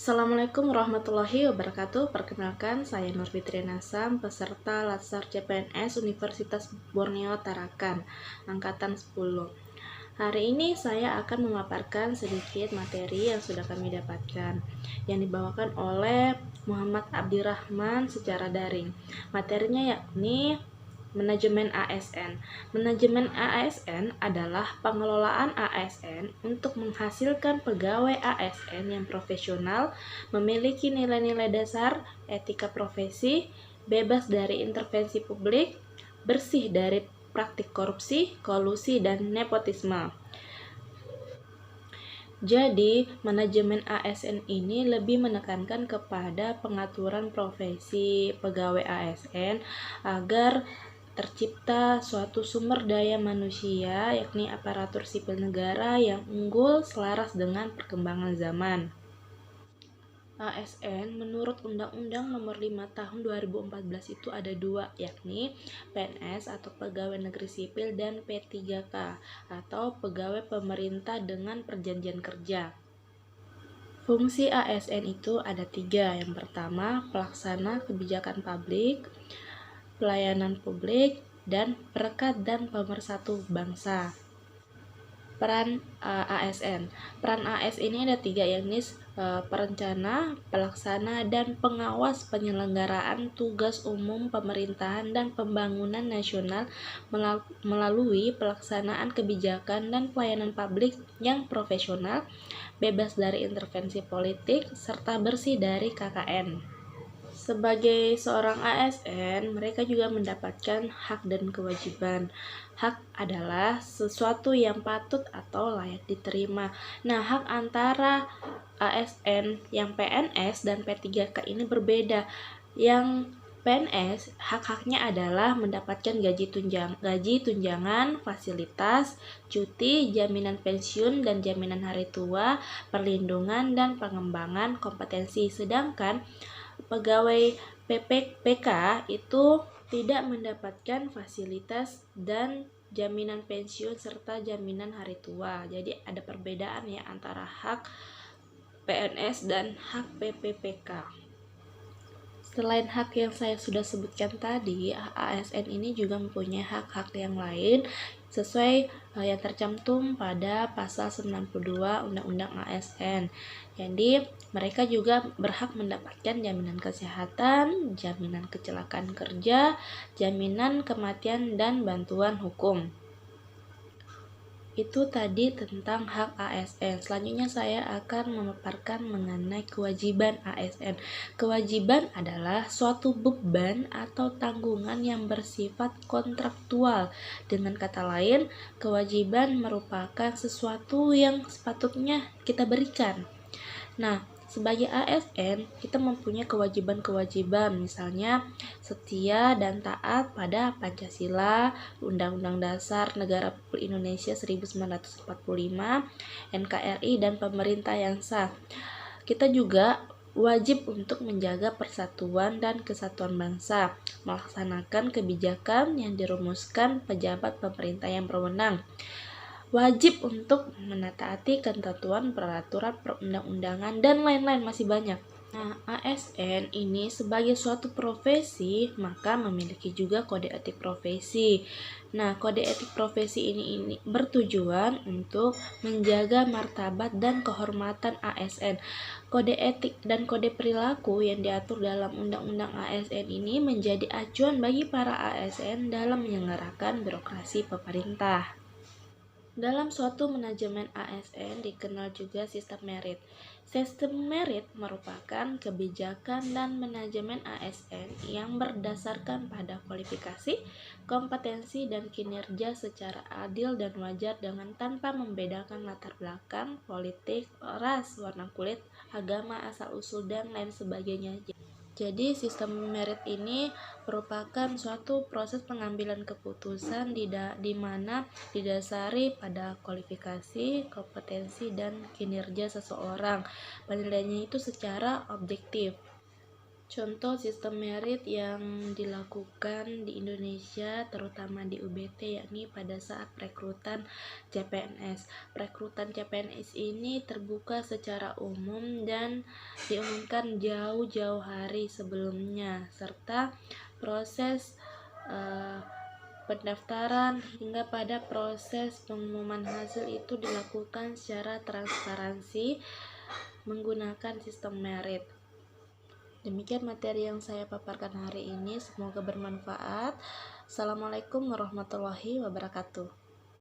Assalamualaikum warahmatullahi wabarakatuh. Perkenalkan, saya Nur Fitri Nasam, peserta Latsar CPNS Universitas Borneo Tarakan, Angkatan 10. Hari ini saya akan memaparkan sedikit materi yang sudah kami dapatkan, yang dibawakan oleh Muhammad Abdirrahman secara daring. Materinya yakni Manajemen ASN. Manajemen ASN adalah pengelolaan ASN untuk menghasilkan pegawai ASN yang profesional, memiliki nilai-nilai dasar, etika profesi, bebas dari intervensi publik, bersih dari praktik korupsi, kolusi, dan nepotisme. Jadi, manajemen ASN ini lebih menekankan kepada pengaturan profesi pegawai ASN agar tercipta suatu sumber daya manusia, yakni aparatur sipil negara yang unggul selaras dengan perkembangan zaman. ASN menurut Undang-Undang Nomor 5 Tahun 2014 itu ada dua, yakni PNS atau Pegawai Negeri Sipil dan P3K atau Pegawai Pemerintah dengan Perjanjian Kerja. Fungsi ASN itu ada tiga. Yang pertama, pelaksana kebijakan publik, pelayanan publik, dan perekat dan pemersatu bangsa. Peran ASN. Peran ASN ini ada tiga, yakni perencana, pelaksana, dan pengawas penyelenggaraan tugas umum pemerintahan dan pembangunan nasional melalui pelaksanaan kebijakan dan pelayanan publik yang profesional, bebas dari intervensi politik, serta bersih dari KKN. Sebagai seorang ASN, mereka juga mendapatkan hak dan kewajiban. Hak adalah sesuatu yang patut atau layak diterima. Nah, hak antara ASN yang PNS dan P3K ini berbeda. Yang PNS, hak-haknya adalah mendapatkan gaji tunjangan, fasilitas, cuti, jaminan pensiun dan jaminan hari tua, perlindungan dan pengembangan kompetensi. Sedangkan pegawai PPK itu tidak mendapatkan fasilitas dan jaminan pensiun serta jaminan hari tua. Jadi ada perbedaan ya antara hak PNS dan hak PPK. Selain hak yang saya sudah sebutkan tadi, ASN ini juga mempunyai hak-hak yang lain sesuai yang tercantum pada pasal 92 Undang-Undang ASN. Jadi, mereka juga berhak mendapatkan jaminan kesehatan, jaminan kecelakaan kerja, jaminan kematian, dan bantuan hukum. Itu tadi tentang hak ASN. Selanjutnya saya akan memaparkan mengenai kewajiban ASN. Kewajiban adalah suatu beban atau tanggungan yang bersifat kontraktual. Dengan kata lain, kewajiban merupakan sesuatu yang sepatutnya kita berikan. Nah, sebagai ASN, kita mempunyai kewajiban-kewajiban, misalnya setia dan taat pada Pancasila, Undang-Undang Dasar Negara Republik Indonesia 1945, NKRI, dan pemerintah yang sah. Kita juga wajib untuk menjaga persatuan dan kesatuan bangsa, melaksanakan kebijakan yang dirumuskan pejabat pemerintah yang berwenang, wajib untuk menataati ketentuan peraturan perundang-undangan, dan lain-lain, masih banyak. Nah, ASN ini sebagai suatu profesi maka memiliki juga kode etik profesi. Nah, kode etik profesi ini bertujuan untuk menjaga martabat dan kehormatan ASN. Kode etik dan kode perilaku yang diatur dalam Undang-Undang ASN ini menjadi acuan bagi para ASN dalam menyelenggarakan birokrasi pemerintah. Dalam suatu manajemen ASN dikenal juga sistem merit. Sistem merit merupakan kebijakan dan manajemen ASN yang berdasarkan pada kualifikasi, kompetensi, dan kinerja secara adil dan wajar dengan tanpa membedakan latar belakang, politik, ras, warna kulit, agama, asal-usul, dan lain sebagainya. Jadi sistem merit ini merupakan suatu proses pengambilan keputusan di mana didasari pada kualifikasi, kompetensi, dan kinerja seseorang. Penilaiannya itu secara objektif. Contoh sistem merit yang dilakukan di Indonesia, terutama di UBT, yakni pada saat perekrutan CPNS. Perekrutan CPNS ini terbuka secara umum dan diumumkan jauh-jauh hari sebelumnya, serta proses pendaftaran hingga pada proses pengumuman hasil itu dilakukan secara transparansi menggunakan sistem merit. Demikian materi yang saya paparkan hari ini, semoga bermanfaat. Assalamualaikum warahmatullahi wabarakatuh.